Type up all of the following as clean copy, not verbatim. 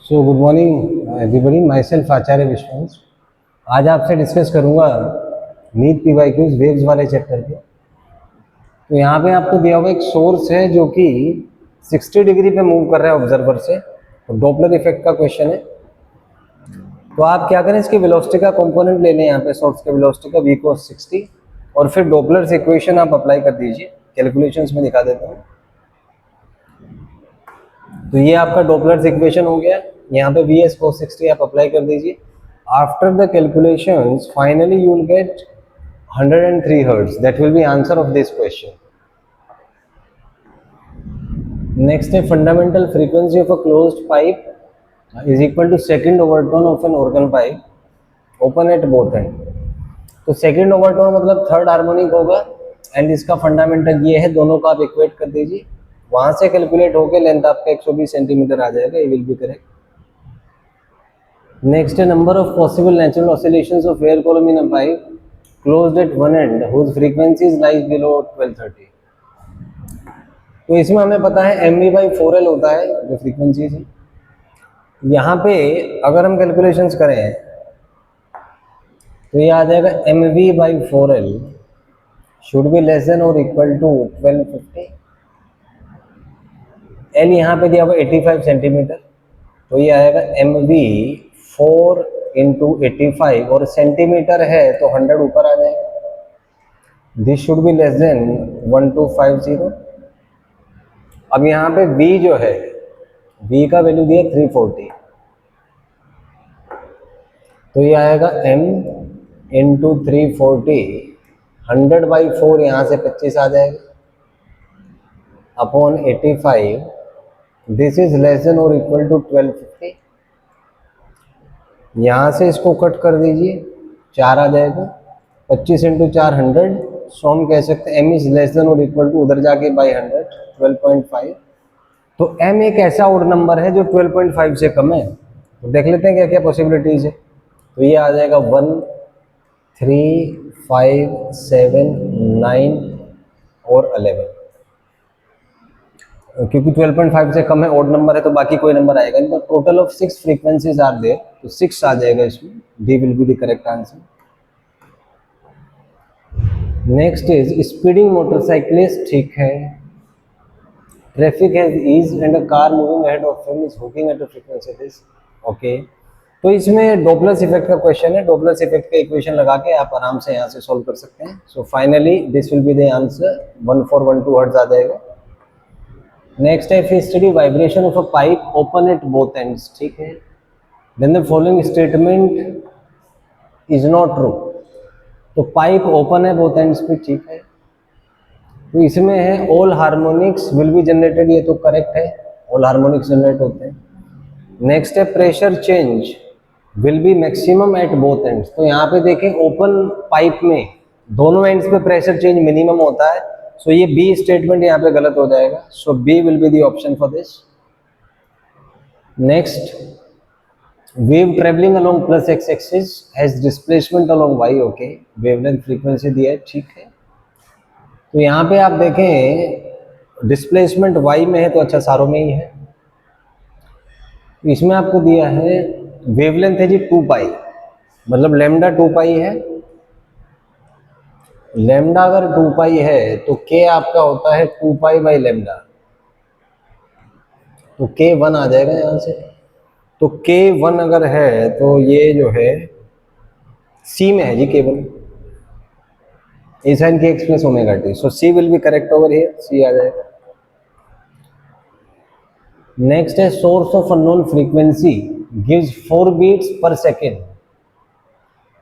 सो good morning everybody, myself Acharya Vishwas. आज आपसे discuss करूंगा नीट PYQs वेव्स वाले चैप्टर के। तो यहाँ पे आपको दिया हुआ एक सोर्स है जो कि 60 डिग्री पे मूव कर रहा है ऑब्जर्वर से। तो डॉपलर इफेक्ट का क्वेश्चन है। तो आप क्या करें, इसकी वेलोसिटी का कंपोनेंट ले लें, यहाँ पे सोर्स के वेलोसिटी का v cos 60, और फिर डॉपलर इक्वेशन आप अप्लाई कर दीजिए। कैलकुलेशंस में दिखा देता हूँ। तो ये आपका डॉपलर इक्वेशन हो गया। यहाँ पे Vs cos 60 आप अप्लाई कर दीजिए। After the calculations finally you will get 103 hertz. That will be answer of this question. Next है fundamental frequency of a closed pipe is equal to second overtone of an organ pipe open at both end. तो second overtone मतलब third harmonic होगा, and इसका fundamental ये है। दोनों का आप इक्वेट कर दीजिए। वहां से कैलकुलेट होकर लेंथ आपका 120 सेंटीमीटर आ जाएगा। ये विल बी करेक्ट। नेक्स्ट है number of possible natural oscillations of air column in a pipe closed at one end whose frequencies lies below 1230। तो इसमें हमें पता है mv/4l होता है जो फ्रीक्वेंसीज है। यहाँ पे अगर हम कैलकुलेशंस करें तो ये आ जाएगा mv/4l should be less than और इक्वल टू 1250। एल यहाँ पे दिया हुआ 85 सेंटीमीटर, तो ये आएगा mv/4 इंटू 85, और सेंटीमीटर है तो 100 ऊपर आ जाएगा। This should be less than 1250। अब यहाँ पे v जो है, v का वैल्यू दिया 340, तो ये आएगा m इंटू 340, 100/4 यहाँ से 25 आ जाएगा upon 85। This is less than और इक्वल टू 1250। यहाँ से इसको कट कर दीजिए, 4 आ जाएगा। 25 इंटू 4 100। सो हम कह सकते हैं m इज लेस देन और इक्वल टू, उधर जाके बाई 100 12.5। तो m एक ऐसा ओड नंबर है जो 12.5 से कम है। तो देख लेते हैं क्या क्या पॉसिबिलिटीज है। तो ये आ जाएगा 1 3 5 7 9 और 11। क्योंकि 12.5 से कम है, ओड नंबर है, तो बाकी कोई नंबर आएगा नहीं। तो total of 6 frequencies are there, तो 6 आ जाएगा इसमें। D will be the correct answer. Next is speeding motorcyclist, ठीक है। Traffic has eased and a car moving ahead of him is hooking at a frequency this. Okay, तो इसमें Doppler effect का question है। डॉपलर इफेक्ट का equation लगा के आप आराम से यहाँ से सॉल्व कर सकते हैं। So finally this will be the answer. 1412 hertz आ जाएगा। नेक्स्ट है फिर study vibration of a pipe open at both ends, ठीक है। Then the following statement is not true. तो पाइप ओपन है बोथ एंड्स पे, ठीक है। तो इसमें है all harmonics will be generated, ये तो करेक्ट है, ऑल हार्मोनिक्स जनरेट होते हैं। नेक्स्ट है pressure change will be maximum eight both ends. तो यहाँ पे देखें ओपन पाइप में दोनों एंड्स पे प्रेशर चेंज मिनिमम होता है। सो ये बी स्टेटमेंट यहाँ पे गलत हो जाएगा। So B will be the option for this. Next, wave travelling along plus X axis has displacement along Y. Okay, wavelength frequency दिया है, ठीक है। तो यहाँ पे आप देखें डिस्प्लेसमेंट वाई में है, तो अच्छा सारों में ही है। इसमें आपको दिया है वेवलेंथ है जी 2π, मतलब लेमडा 2π है। लेमडा अगर 2π है तो k आपका होता है 2π/λ, तो k 1 आ जाएगा यहाँ से। तो k 1 अगर है तो ये जो है c में है जी k 1, ए साइन के X plus omega T. So c will be correct over here, c आ जाएगा। नेक्स्ट है source of unknown frequency gives 4 beats पर second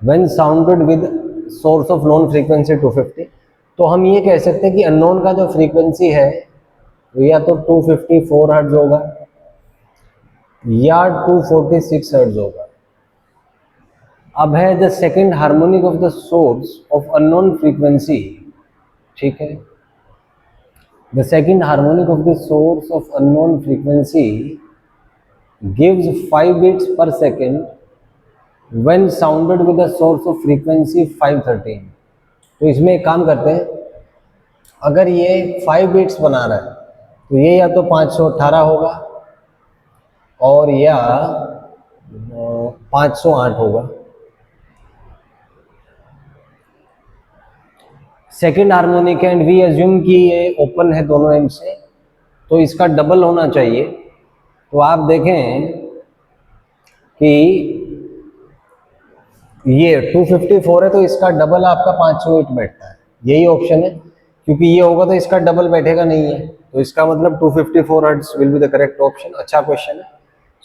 when sounded with source of known frequency 250। तो हम ये कह सकते हैं कि अननोन का जो फ्रीक्वेंसी है वो या तो 254 हर्ट्ज होगा या 246 हर्ट्ज होगा। अब है the second harmonic of the source of unknown frequency, ठीक है। The second harmonic of the source of unknown frequency gives 5 beats पर second when sounded with a source of frequency 513। तो इसमें एक काम करते हैं, अगर ये 5 बीट्स बना रहा है तो ये या तो 518 होगा और या 508 होगा। सेकेंड हार्मोनिक है एंड वी अज्यूम कि ये ओपन है दोनों एंड से, तो इसका डबल होना चाहिए। तो आप देखें कि ये 254 है तो इसका डबल आपका 508 बैठता है, यही ऑप्शन है। क्योंकि ये होगा तो इसका डबल बैठेगा नहीं है, तो इसका मतलब 254 hertz will be the correct option. अच्छा क्वेश्चन है।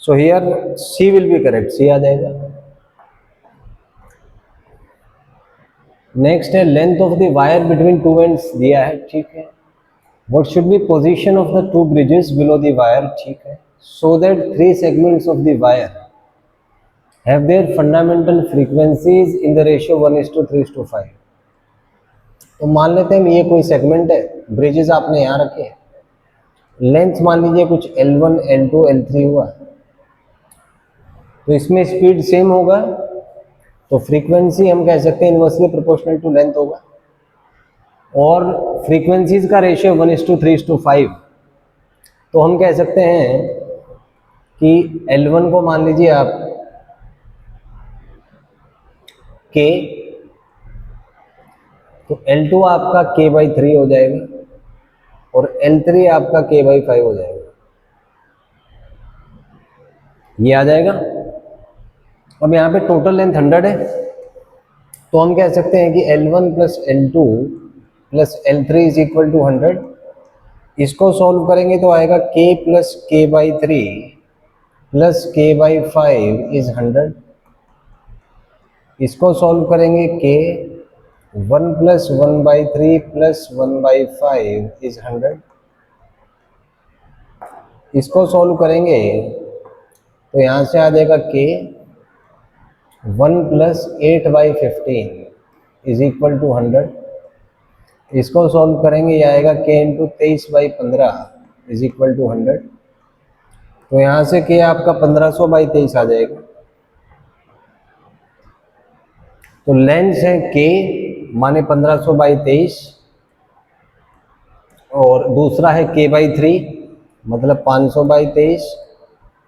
So here C will be correct, C आ जाएगा। नेक्स्ट है length of the wire between two ends दिया है, ठीक है। What should be position of the two bridges below the wire, ठीक है। So that three segments of the wire have their fundamental frequencies in the ratio 1:3:5। तो मान लेते हैं ये कोई सेगमेंट है, ब्रिजेस आपने यहाँ रखे हैं, लेंथ मान लीजिए कुछ L1 L2 L3 हुआ, तो इसमें स्पीड सेम होगा, तो फ्रीक्वेंसी हम कह सकते हैं इनवर्सली प्रोपोर्शनल टू लेंथ होगा। और फ्रीक्वेंसीज का रेशियो 1:3:5, तो हम कह सकते हैं कि L1 को मान लीजिए आप K, तो L2 आपका K/3 हो जाएगा और L3 आपका K/5 हो जाएगा, ये आ जाएगा। अब यहाँ पे टोटल लेंथ 100 है, तो हम कह सकते हैं कि L1 plus L2 plus L3 is equal to 100। इसको सॉल्व करेंगे तो आएगा K plus K/3 plus K/5 is 100। इसको सॉल्व करेंगे K 1 प्लस 1/3 प्लस 1/5 इज 100। इसको सॉल्व करेंगे तो यहाँ से आ जाएगा K 1 plus 8/15 is equal to 100। इसको सॉल्व करेंगे ये आएगा K into 23/15 is equal to 100। तो यहाँ से K आपका 1500/23 आ जाएगा। तो लेंथ है K माने 1500/23 और दूसरा है K/3 मतलब 500/23।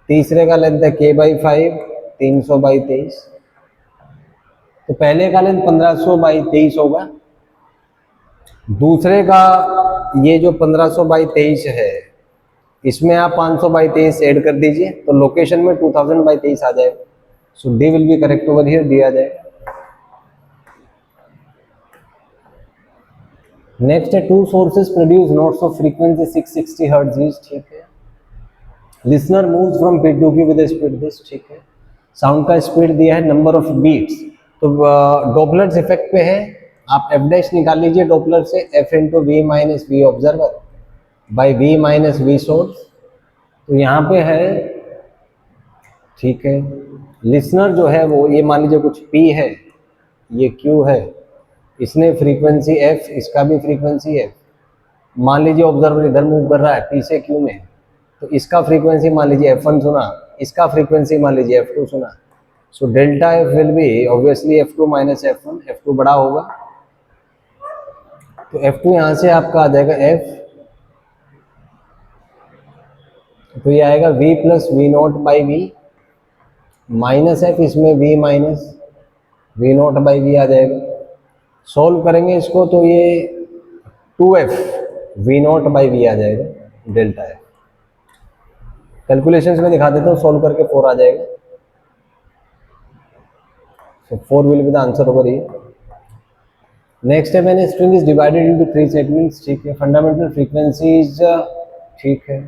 तीसरे का लेंथ है K/5 300/23। तो पहले का लेंथ 1500/23 होगा, दूसरे का ये जो 1500/23 है इसमें आप 500/23 ऐड कर दीजिए तो लोकेशन में 2000/23 आ जाएगा। So D will be correct over here, D आ जाएगा। नेक्स्ट है two sources produce notes of frequency 660 hertz is, ठीक है। Listener moves from P to Q with speed this, ठीक है। साउंड का स्पीड दिया है, नंबर ऑफ बीट्स, तो डॉपलर्स इफेक्ट पे है, आप एफ डैश निकाल लीजिए डॉपलर से, F into V minus V observer by V minus V source. तो यहाँ पे है, ठीक है। लिसनर जो है वो ये मान लीजिए कुछ P है, ये Q है, इसने फ्रीक्वेंसी F, इसका भी फ्रीक्वेंसी F। मान लीजिए ऑब्जर्वर इधर मूव कर रहा है P से Q में, तो इसका फ्रीक्वेंसी मान लीजिए F1 सुना, इसका फ्रीक्वेंसी मान लीजिए F2 सुना। So delta F will be obviously F2 minus F1, F2 बड़ा होगा, तो F2 यहाँ से आपका आ जाएगा F, तो ये आएगा V plus V not by V minus F, इसमें V minus V not by V आ जाएगा। सॉल्व करेंगे इसको तो ये 2F V not by V आ जाएगा डेल्टा F। कैलकुलेशंस में दिखा देता हूँ, सॉल्व करके 4 आ जाएगा। So 4 will be the answer over here. Next है मैंने string is divided into 3 segments, ठीक है। फंडामेंटल फ्रीक्वेंसीज, ठीक है।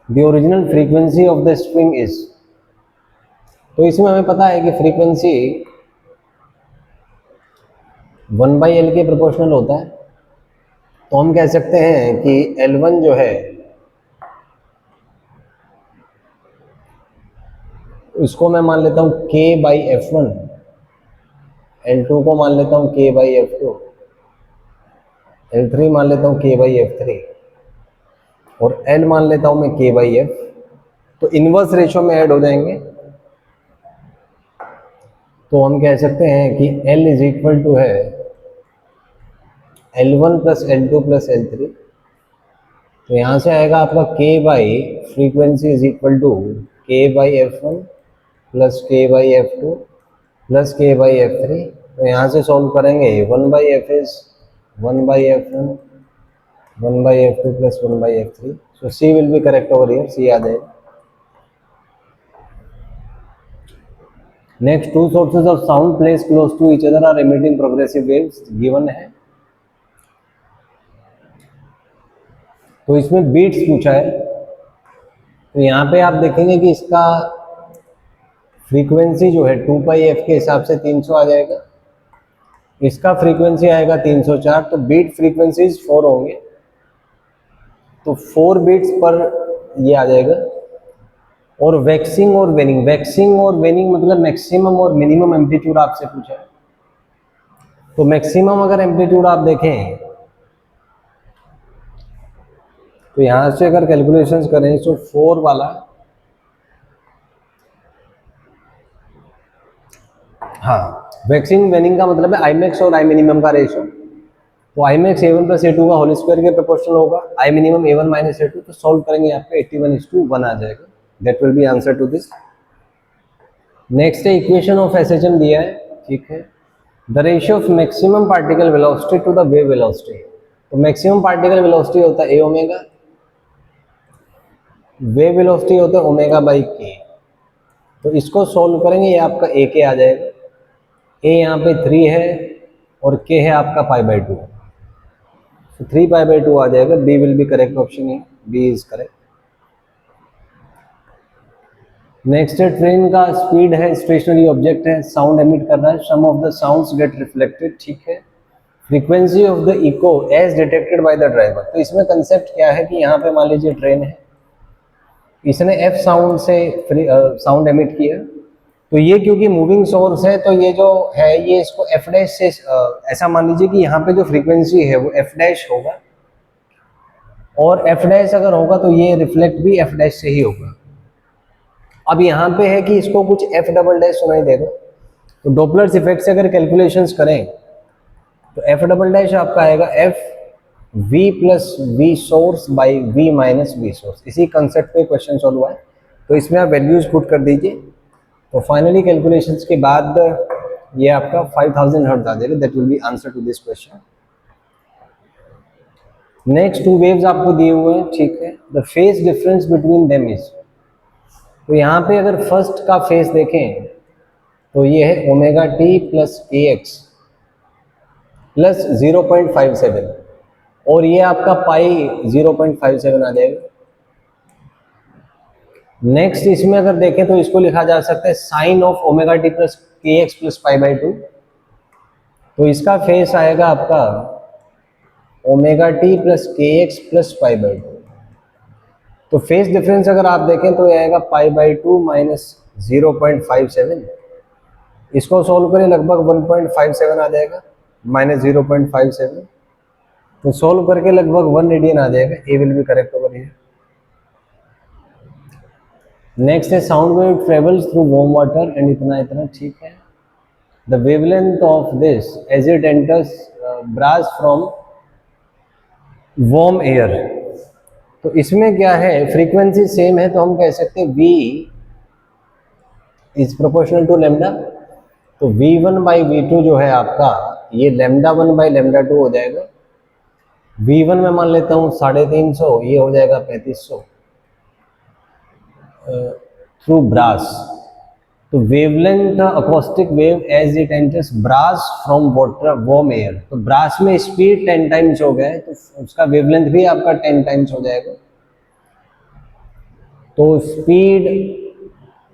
The original frequency of the string is, तो इसमें हमें पता है कि फ्रीक्वेंसी 1/L के प्रोपोर्शनल होता है, तो हम कह सकते हैं कि L1 जो है इसको मैं मान लेता हूँ K/F1, L2 को मान लेता हूँ K/F2, L3 मान लेता हूँ K/F3 और L मान लेता हूँ मैं K/F। तो इनवर्स रेशो में ऐड हो जाएंगे, तो हम कह सकते हैं कि L इज इक्वल टू है L1 plus L2 plus L3 तो यहाँ से आएगा आपका k by frequency is equal to k by F1 plus k by F2 plus k by F3। तो यहाँ से सॉल्व करेंगे 1 by F is 1 by F1 1 by F2 plus 1 by F3। So C will be correct over here, C आ जाएगा। Next, two sources of sound place close to each other are emitting progressive waves given है। तो इसमें beats पूछा है, तो यहाँ पे आप देखेंगे कि इसका फ्रीक्वेंसी जो है 2 पाई एफ के हिसाब से 300 आ जाएगा, इसका फ्रीक्वेंसी आएगा 304, तो बीट फ्रीक्वेंसीज 4 होंगे, तो 4 बीट्स पर ये आ जाएगा। और वैक्सिंग और वेनिंग मतलब मैक्सिमम और मिनिमम एम्पलीट्यूड आपसे पूछा है। तो मैक्सिमम अगर एम्पलीट्यूड आप देखें तो यहां से अगर कैलकुलेशंस करें तो 4 वाला, हाँ, वैक्सिंग वेनिंग का मतलब है आई मैक्स और आई मिनिमम का रेशियो। तो I max A1 plus A2 का होल स्क्वायर के प्रोपोर्शनल होगा, I minimum A1 minus A2। तो सॉल्व करेंगे आपका 81:1 आ जाएगा। That will be answer to this. Next है इक्वेशन ऑफ SHM दिया है, ठीक है। The ratio of maximum particle velocity to the wave velocity. तो मैक्सिमम पार्टिकल वेलोसिटी होता है A ओमेगा, वेव वेलोसिटी होता है ओमेगा बाई के। तो इसको सॉल्व करेंगे, ये आपका ए के आ जाएगा। ए यहाँ पे 3 है और के है आपका पाई बाई 2, तो 3 पाई बाई 2 आ जाएगा। B will be correct option है, बी इज करेक्ट। नेक्स्ट है ट्रेन का स्पीड है, स्टेशनरी ऑब्जेक्ट है, साउंड एमिट कर रहा है, सम of the sounds get reflected, ठीक है। Frequency of the echo as detected by the driver. तो इसमें कंसेप्ट क्या है कि यहाँ पे मान लीजिए ट्रेन है, इसने एफ साउंड से साउंड एमिट किया, तो ये क्योंकि मूविंग सोर्स है तो ये जो है ये इसको एफ डैश से ऐसा मान लीजिए कि यहाँ पे जो फ्रीक्वेंसी है वो एफ डैश होगा, और एफ डैश अगर होगा तो ये रिफ्लेक्ट भी एफ डैश से ही होगा। अब यहाँ पे है कि इसको कुछ एफ डबल डैश सुनाई देगा, तो डॉपलर्स इफेक्ट से अगर कैलकुलेशंस करें तो एफ डबल डैश आपका आएगा F V plus V source by V minus V source. इसी कंसेप्ट पे क्वेश्चन सॉल्व हुआ है, तो इसमें आप वैल्यूज पुट कर दीजिए। तो फाइनली कैलकुलेशंस के बाद ये आपका 5000 हर्ट्ज आ जाएगा। That will be answer to this question. Next 2 waves आपको दिए हुए हैं, ठीक है। The phase difference between them is. तो यहाँ पे अगर फर्स्ट का फेज देखें तो ये है omega T plus K X plus 0.57, और ये आपका पाई 0.57 आ जाएगा। नेक्स्ट इसमें अगर देखें तो इसको लिखा जा सकता है sine of omega T plus K X plus pi by 2। तो इसका फेस आएगा आपका omega T plus K X plus pi by 2। तो फेस डिफरेंस अगर आप देखें तो ये आएगा पाई बाई 2 माइनस 0.57। इसको सोल्व करें लगभग 1.57 आ जाएगा माइनस 0.57। तो सोल्व करके लगभग 1 रेडियन आ जाएगा। A will be correct over here. Next है sound wave travels through warm water and इतना इतना, ठीक है। The wavelength of this as it enters brass from warm air. तो इसमें क्या है, फ्रीक्वेंसी सेम है तो हम कह सकते हैं V is proportional to lambda. तो V1 बाई V2 जो है आपका ये लेमडा 1 बाई लेमडा 2 हो जाएगा। V1 में मान लेता हूँ 350, ये हो जाएगा 3500 थ्रू ब्रास। तो wavelength acoustic wave as it enters brass from water warm air. तो ब्रास में स्पीड 10 टाइम्स हो गया है तो उसका वेवलेंथ भी आपका 10 टाइम्स हो जाएगा। तो स्पीड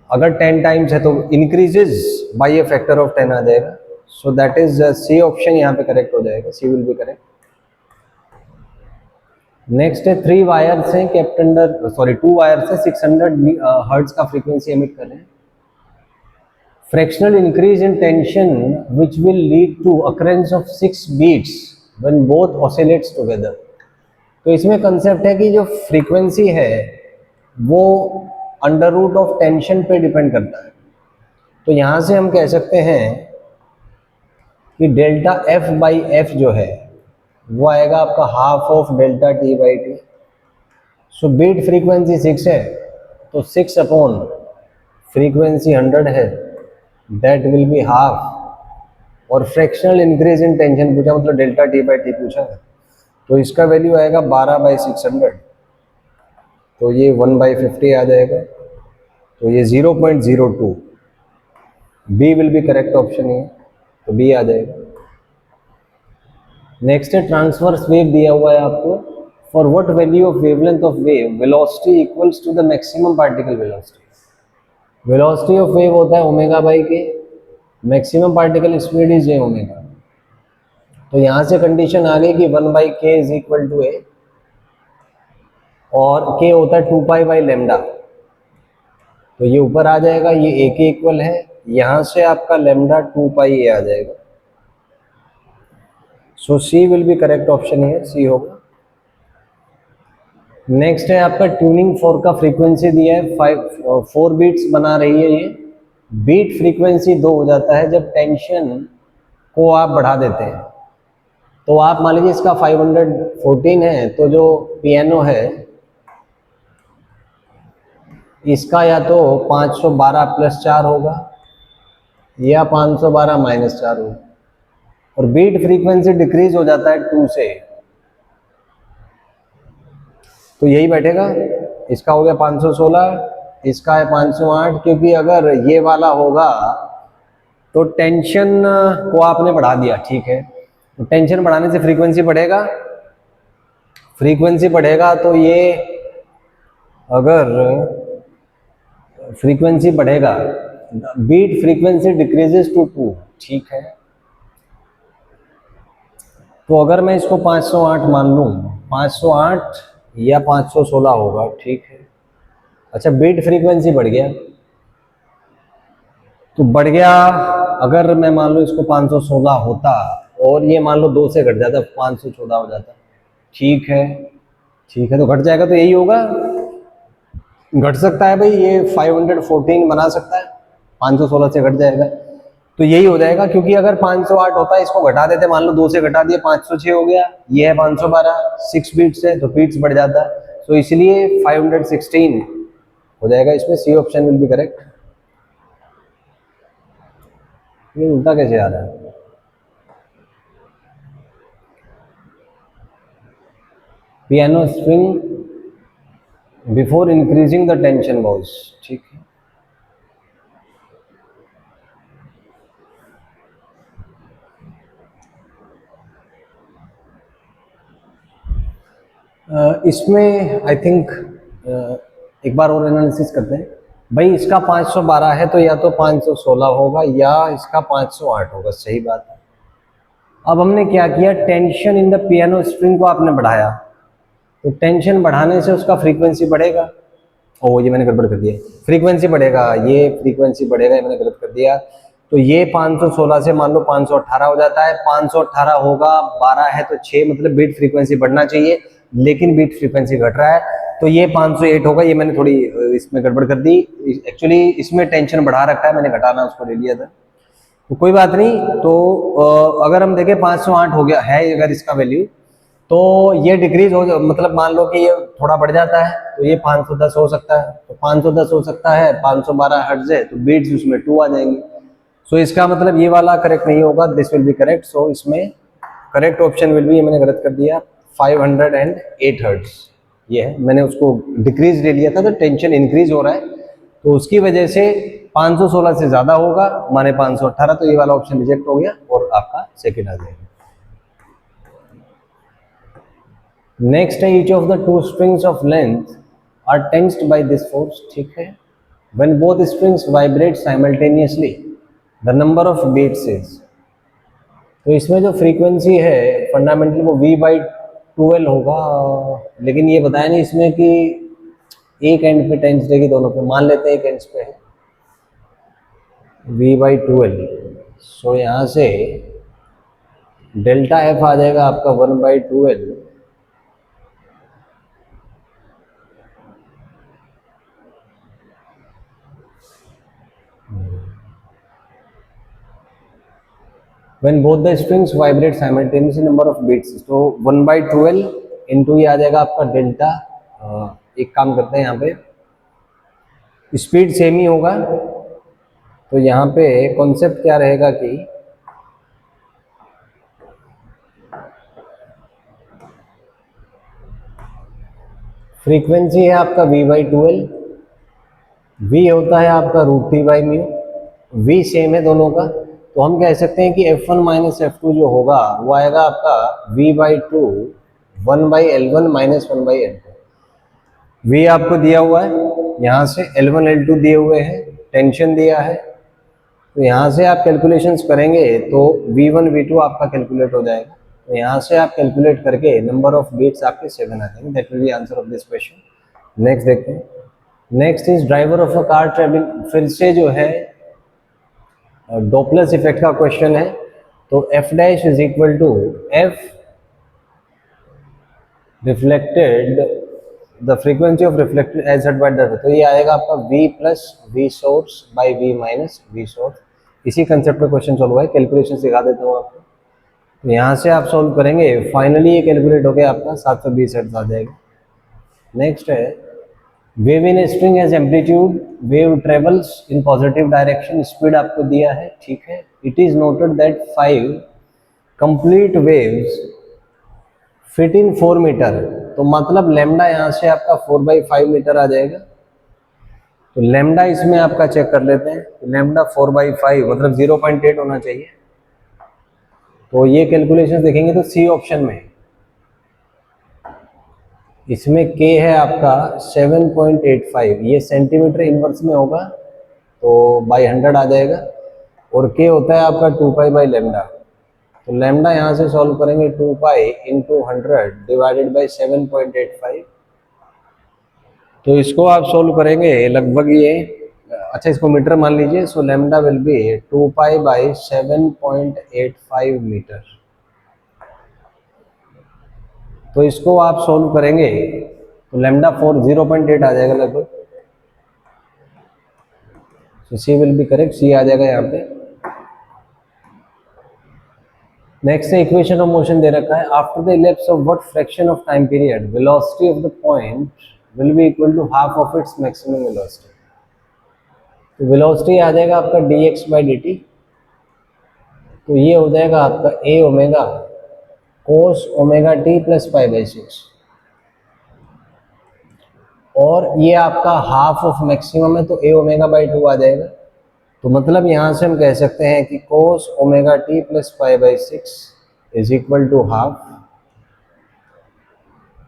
अगर 10 टाइम्स है तो increases by a factor of 10 आ जाएगा। So that is C option यहाँ पे करेक्ट हो जाएगा, C will be correct. Next है 3 वायर्स हैं केप्ट अंडर 2 वायर्स है 600 हर्ट्ज का फ्रीक्वेंसी एमिट कर रहे हैं। Fractional increase in tension which will lead to occurrence of 6 beats when both oscillates together. तो इसमें कंसेप्ट है कि जो फ्रीक्वेंसी है वो अंडर रूट ऑफ टेंशन पे डिपेंड करता है। तो यहाँ से हम कह सकते हैं कि डेल्टा एफ बाई एफ जो है वो आएगा आपका half of delta T by T. So beat frequency 6 है, तो 6 अपॉन फ्रीक्वेंसी 100 है, दैट विल बी हाफ। और फ्रैक्शनल इंक्रीज इन टेंशन पूछा, मतलब डेल्टा टी बाई टी पूछा है, तो इसका वैल्यू आएगा 12/600, तो ये 1/50 आ जाएगा, तो ये 0.02। B will be correct option है, तो बी आ जाएगा। नेक्स्ट है ट्रांसवर्स वेव दिया हुआ है आपको, for what value of wavelength of wave velocity equals to the maximum particle velocity. Velocity of wave होता है omega by K, maximum particle speed is J omega. तो यहाँ से कंडीशन आ गई कि 1/k इज इक्वल टू ए, और k होता है 2π/λ, तो ये ऊपर आ जाएगा, ये a के इक्वल है, यहाँ से आपका लैम्डा 2π आ जाएगा। सो C will be correct option है, सी होगा। नेक्स्ट है आपका ट्यूनिंग फोर्क का फ्रीक्वेंसी दिया है 4 बीट्स बना रही है ये। बीट फ्रीक्वेंसी 2 हो जाता है जब टेंशन को आप बढ़ा देते हैं। तो आप मान लीजिए इसका 514 है, तो जो पियानो है इसका या तो 512+4 होगा या 512-4 होगा। और बीट फ्रीक्वेंसी डिक्रीज हो जाता है 2 से, तो यही बैठेगा। इसका हो गया 516, इसका है 508, क्योंकि अगर ये वाला होगा तो टेंशन को आपने बढ़ा दिया, ठीक है, तो टेंशन बढ़ाने से फ्रीक्वेंसी बढ़ेगा, फ्रीक्वेंसी बढ़ेगा, तो ये अगर फ्रीक्वेंसी बढ़ेगा, बीट फ्रीक्वेंसी डिक्रीजेस टू 2, ठीक है। तो अगर मैं इसको 508 मान लूँ, 508 या 516 होगा, ठीक है। अच्छा, बीट फ्रीक्वेंसी बढ़ गया, तो बढ़ गया, अगर मैं मान लो इसको 516 होता और ये मान लो 2 से घट जाता, 514 हो जाता, ठीक है, ठीक है, तो घट जाएगा, तो यही होगा, घट सकता है भाई, ये 514 बना सकता है, 516 से घट जाएगा, तो यही हो जाएगा। क्योंकि अगर 508 होता है, इसको घटा देते, मान लो 2 से घटा दिए, 506 हो गया, ये है 512, 6 बीट्स है, तो बीट्स बढ़ जाता है, तो इसलिए 516 हो जाएगा इसमें। C option will be correct. ये उल्टा कैसे आ रहा है? Piano string before increasing the tension was, ठीक है। इसमें आई थिंक एक बार और एनालिसिस करते हैं भाई। इसका 512 है, तो या तो 516 होगा या इसका 508 होगा, सही बात है। अब हमने क्या किया, tension in the piano string को आपने बढ़ाया, तो टेंशन बढ़ाने से उसका फ्रीक्वेंसी बढ़ेगा। ओ, ये मैंने गड़बड़ कर दिया, फ्रीक्वेंसी बढ़ेगा, ये फ्रीक्वेंसी बढ़ेगा, ये मैंने गलत कर दिया। तो ये 516 से मान लो 518 हो जाता है, 518 होगा, 12 है तो 6, मतलब बीट फ्रीक्वेंसी बढ़ना चाहिए, लेकिन बीट फ्रीक्वेंसी घट रहा है, तो ये 508 होगा। ये मैंने थोड़ी इसमें गड़बड़ कर दी, एक्चुअली इसमें टेंशन बढ़ा रखा है, मैंने घटाना उसको ले लिया था, तो कोई बात नहीं। तो अगर हम देखें 508 हो गया है अगर इसका वैल्यू, तो ये डिक्रीज हो, मतलब मान लो कि ये थोड़ा बढ़ जाता है, तो ये 510 हो सकता है, तो 510 हो सकता है, 512 हर्ट्ज है, तो बीट्स उसमें 2 आ जाएंगे। सो इसका मतलब ये वाला करेक्ट नहीं होगा, दिस विल बी करेक्ट। सो इसमें करेक्ट ऑप्शन विल बी, ये मैंने गलत कर दिया, 508 हर्ट्ज। ये है, मैंने उसको डिक्रीज ले लिया था, तो टेंशन इंक्रीज हो रहा है, तो उसकी वजह से 516 से ज्यादा होगा, माने 518, तो ये वाला ऑप्शन रिजेक्ट हो गया और आपका सेकंड आ जाएगा। नेक्स्ट है, each of the 2 strings of length are tensed by this force, ठीक है। When both strings vibrate simultaneously the number of beats is. तो इसमें जो फ्रीक्वेंसी है फंडामेंटली वो V/12 होगा, लेकिन ये बताया नहीं इसमें कि एक एंड पे टेंस रहेगी, दोनों पे मान लेते हैं एक एंड पे है V/12। सो यहाँ से डेल्टा F आ जाएगा आपका 1/12 when both the strings vibrate simultaneously number of beats, तो 1/12 इंटू ये आ जाएगा आपका डेल्टा एक काम करते हैं, यहाँ पे स्पीड सेम ही होगा, तो यहाँ पे कॉन्सेप्ट क्या रहेगा कि फ्रीक्वेंसी है आपका v/12, v होता है आपका √T/μ, v सेम है दोनों का, तो हम कह सकते हैं कि F1 माइनस F2 जो होगा वो आएगा आपका v/2 1/L1 minus 1/L2। v आपको दिया हुआ है, यहाँ से L1 L2 दिए हुए हैं, टेंशन दिया है, तो यहाँ से आप कैलकुलेशंस करेंगे तो v1 v2 आपका कैलकुलेट हो जाएगा। तो यहाँ से आप कैलकुलेट करके नंबर ऑफ बीट्स आपके 7 आ जाएंगे। That will be answer of this question. Next देखते हैं। Next is driver of a car travelling, फिर से जो है डॉपलर इफेक्ट का क्वेश्चन है। तो f dash is equal to f reflected the frequency of reflected as heard by the, तो ये आएगा आपका v plus V source by v minus V source. इसी कंसेप्ट पे क्वेश्चन सॉल्व हुआ है, कैलकुलेशन सिखा देता हूँ आपको। तो यहाँ से आप सॉल्व करेंगे, फाइनली ये कैलकुलेट होकर आपका 720 हर्ट्ज आ जाएगा। नेक्स्ट है wave in string as amplitude, wave travels in positive direction, speed आपको दिया है, ठीक है। It is noted that 5 complete waves fit in 4 metre, तो मतलब लेमडा यहाँ से आपका 4/5 मीटर आ जाएगा। तो लेमडा इसमें आपका चेक कर लेते हैं, तो लेमडा 4/5 मतलब 0.8 होना चाहिए। तो ये कैलकुलेशन देखेंगे तो सी ऑप्शन में, इसमें k है आपका 7.85, ये सेंटीमीटर इनवर्स में होगा तो बाई 100 आ जाएगा, और k होता है आपका 2π/λ। तो लैम्डा यहाँ से सॉल्व करेंगे 2π इंटू 100 डिवाइडेड बाई 7.85, तो इसको आप सॉल्व करेंगे लगभग ये, अच्छा इसको मीटर मान लीजिए, so lambda will be 2π/7.85 metre. तो इसको आप सॉल्व करेंगे तो लैम्डा 0.8 आ जाएगा लगभग, so C will be correct, C आ जाएगा यहाँ पे। नेक्स्ट इक्वेशन ऑफ मोशन दे रखा है, after the elapse of what fraction of time period velocity of the point will be equal to half of its maximum velocity. तो वेलोसिटी आ जाएगा आपका dx/dt, तो ये हो जाएगा आपका a omega cos omega t plus π/6, और ये आपका हाफ ऑफ मैक्सिमम है तो a ओमेगा/2 आ जाएगा। तो मतलब यहाँ से हम कह सकते हैं कि cos omega t plus π/6 is equal to half.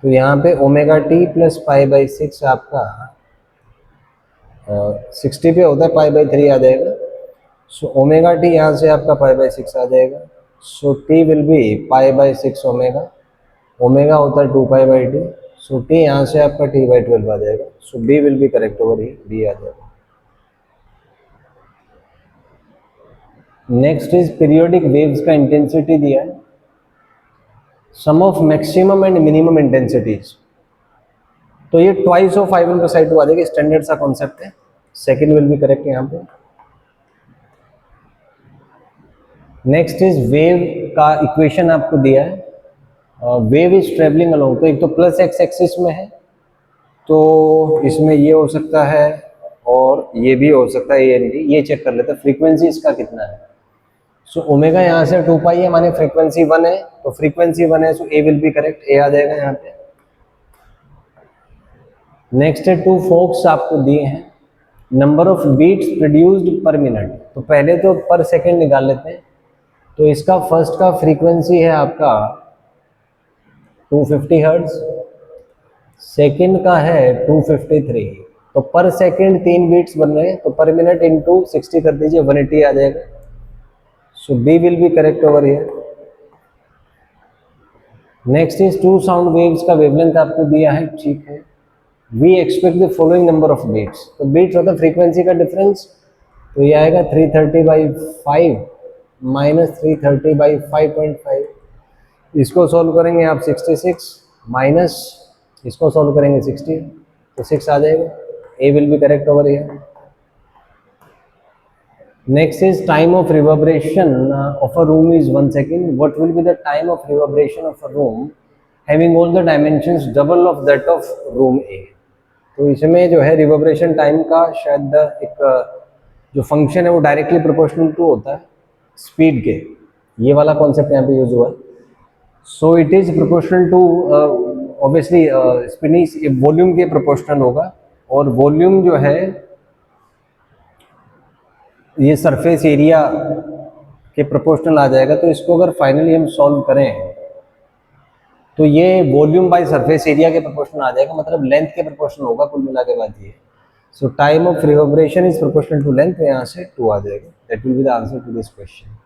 तो यहाँ पे ओमेगा t प्लस π/6 आपका 60 पे होता है, π/3 आ जाएगा। सो ओमेगा t यहाँ से आपका π/6 आ जाएगा, सो t विल बी π/6 ओमेगा, ओमेगा होता है 2π/2, सो t यहाँ से आपका t/12 आ जाएगा। So b will be correct over here, b आ जाएगा। नेक्स्ट इज पीरियोडिक वेव्स का इंटेंसिटी दिया है, सम of maximum and minimum intensities, तो ये ट्वाइस ऑफ I1/2 आ जाएगा, स्टैंडर्ड सा कॉन्सेप्ट है, सेकंड विल बी करेक्ट यहाँ पे। नेक्स्ट इज वेव का इक्वेशन आपको दिया है, वेव इज ट्रेवलिंग अलोंग, तो एक तो प्लस एक्स एक्सिस में है, तो इसमें ये हो सकता है और ये भी हो सकता है, ये चेक कर लेते हैं फ्रीक्वेंसी इसका कितना है। सो ओमेगा यहाँ से 2π है, माने फ्रीक्वेंसी 1 है, तो फ्रीक्वेंसी 1 है, सो ए विल बी करेक्ट, ए आ जाएगा यहाँ पे। नेक्स्ट है 2 फोक्स आपको दिए हैं, number of beats produced per minute, तो पहले तो पर सेकेंड निकाल लेते हैं। तो इसका फर्स्ट का फ्रीक्वेंसी है आपका 250 हर्ट्ज, सेकेंड का है 253, तो पर सेकेंड 3 बीट्स बन रहे हैं, तो पर मिनट इंटू 60 कर दीजिए, 180 आ जाएगा। So B will be correct over here. Next is 2 sound waves का वेवलेंथ आपको दिया है, ठीक है। We expect the following number of beats, तो बीट्स होता है फ्रीक्वेंसी का डिफरेंस, तो ये आएगा 330/5 माइनस 330/5.5, इसको सॉल्व करेंगे आप 66 माइनस इसको सॉल्व करेंगे 60, तो 6 आ जाएगा, A will be correct over here. Next is time of reverberation of a room is 1 second. What will be the time of reverberation of a room having all the dimensions double of that of room A? तो इसमें जो है reverberation time का शायद एक जो function है वो डायरेक्टली प्रोपोर्शनल टू होता है स्पीड के, ये वाला कॉन्सेप्ट यहाँ पे यूज हुआ है। So it is proportional to obviously speed volume के प्रोपोर्शनल होगा, और वॉल्यूम जो है ये सरफेस एरिया के प्रोपोर्शनल आ जाएगा। तो इसको अगर फाइनली हम सॉल्व करें तो ये वॉल्यूम बाय सरफेस एरिया के प्रोपोर्शनल आ जाएगा, मतलब लेंथ के प्रोपोर्शनल होगा कुल मिला के बाद ये। So time of reverberation is proportional to length, यहाँ से 2 आ जाएगा। That will be the answer to this question.